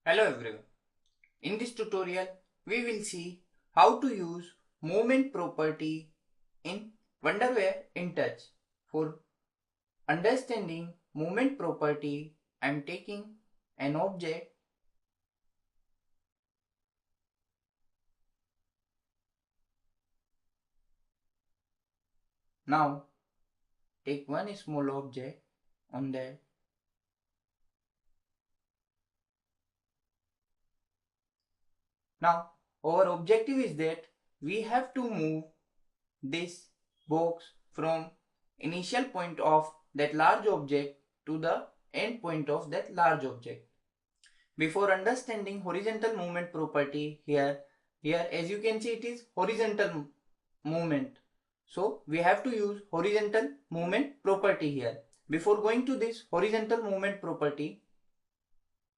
Hello everyone. In this tutorial, we will see how to use movement property in Wonderware InTouch. For understanding movement property, I am taking an object. Now, take one small object on that. Now, our objective is that we have to move this box from initial point of that large object to the end point of that large object. Before understanding horizontal movement property here as you can see it is horizontal movement. So we have to use horizontal movement property here. Before going to this horizontal movement property,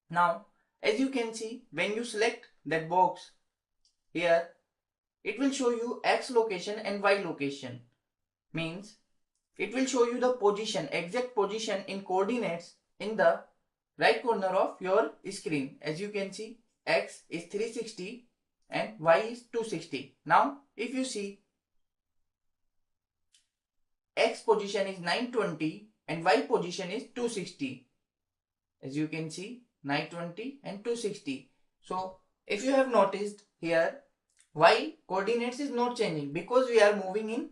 now as you can see when you select that box here, it will show you X location and Y location. Means it will show you the position, exact position in coordinates in the right corner of your screen. As you can see, X is 360 and Y is 260. Now, if you see, X position is 920 and Y position is 260. As you can see, 920 and 260. So, if you have noticed here, Y coordinates is not changing because we are moving in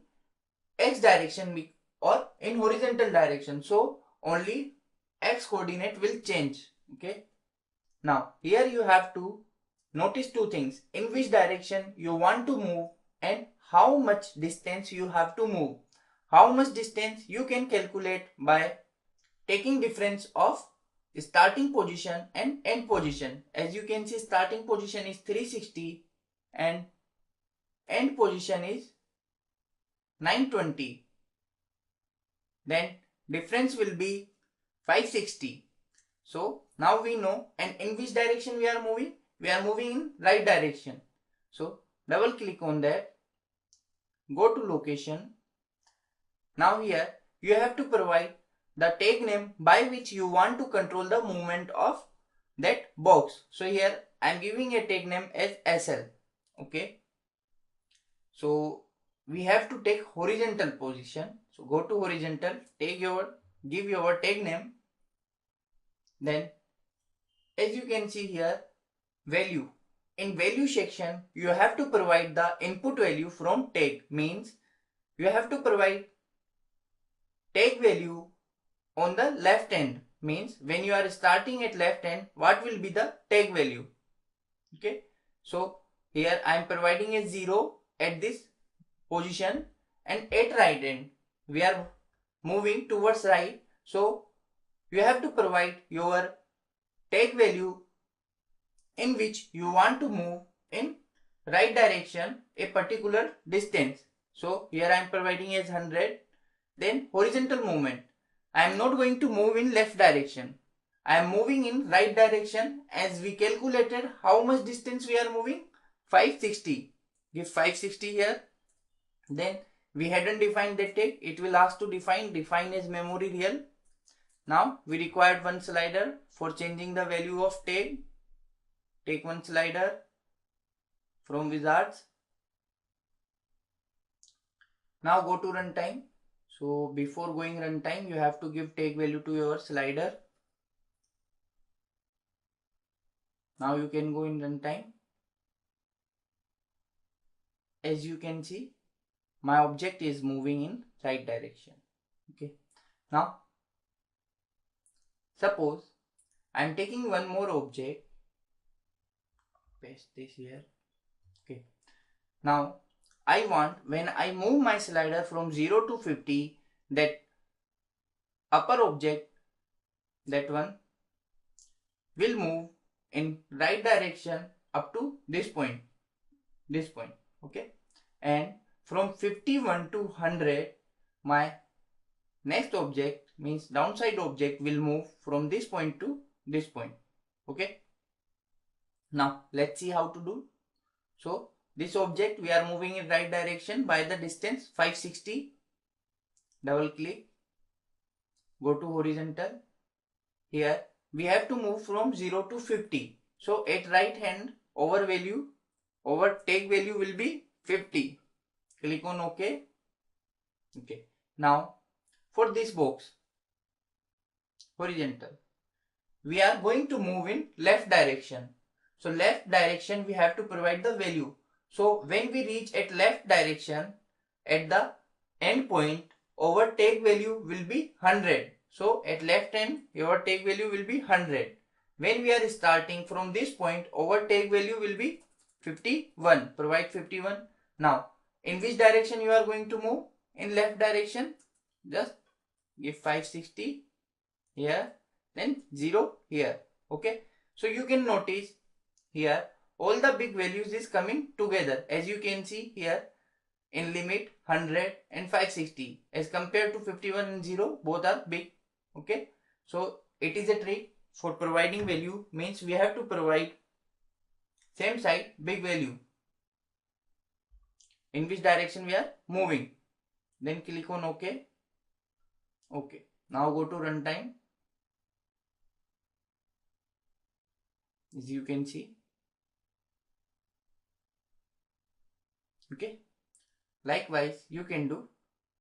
X direction or in horizontal direction. So, only X coordinate will change. Okay. Now, here you have to notice two things. In which direction you want to move and how much distance you have to move. How much distance you can calculate by taking difference of starting position and end position. As you can see, starting position is 360 and end position is 920. Then difference will be 560. So now we know, and in which direction we are moving? We are moving in right direction. So double click on that. Go to location. Now here you have to provide the tag name by which you want to control the movement of that box. So here I am giving a tag name as SL. Okay. So we have to take horizontal position. So go to horizontal, give your tag name. Then as you can see here, value. In value section, you have to provide the input value from tag. Means you have to provide tag value on the left end. Means when you are starting at left end, what will be the tag value? Okay. So here I am providing a 0 at this position, and at right end we are moving towards right. So you have to provide your tag value in which you want to move in right direction a particular distance. So here I am providing as 100. Then horizontal movement, I am not going to move in left direction. I am moving in right direction. As we calculated how much distance we are moving, 560. Give 560 here. Then we hadn't defined that tag. It will ask to define as memory real. Now we required one slider for changing the value of tag. Take one slider from wizards. Now go to runtime. So before going runtime, you have to give tag value to your slider. Now you can go in runtime. As you can see, my object is moving in right direction. Okay. Now suppose I am taking one more object. Paste this here. Okay. Now I want, when I move my slider from 0 to 50, that upper object, that one, will move in right direction up to this point. Okay. And from 51 to 100, my next object, means downside object, will move from this point to this point. Okay. Now let's see how to do. So this object we are moving in right direction by the distance 560. Double click. Go to horizontal. Here we have to move from 0 to 50. So at right hand overtake value will be 50. Click on OK. Okay. Now for this box, horizontal, we are going to move in left direction. So left direction we have to provide the value. So when we reach at left direction, at the end point, overtake value will be 100. So at left end, overtake value will be 100. When we are starting from this point, overtake value will be 51. Provide 51. Now, in which direction you are going to move? In left direction. Just give 560 here, then 0 here. Okay. So you can notice here all the big values is coming together. As you can see here, in limit 100 and 560 as compared to 51 and 0, both are big. Okay. So it is a trick for providing value, means we have to provide same side big value in which direction we are moving. Then click on OK. Okay. Now go to runtime. As you can see. Okay. Likewise, you can do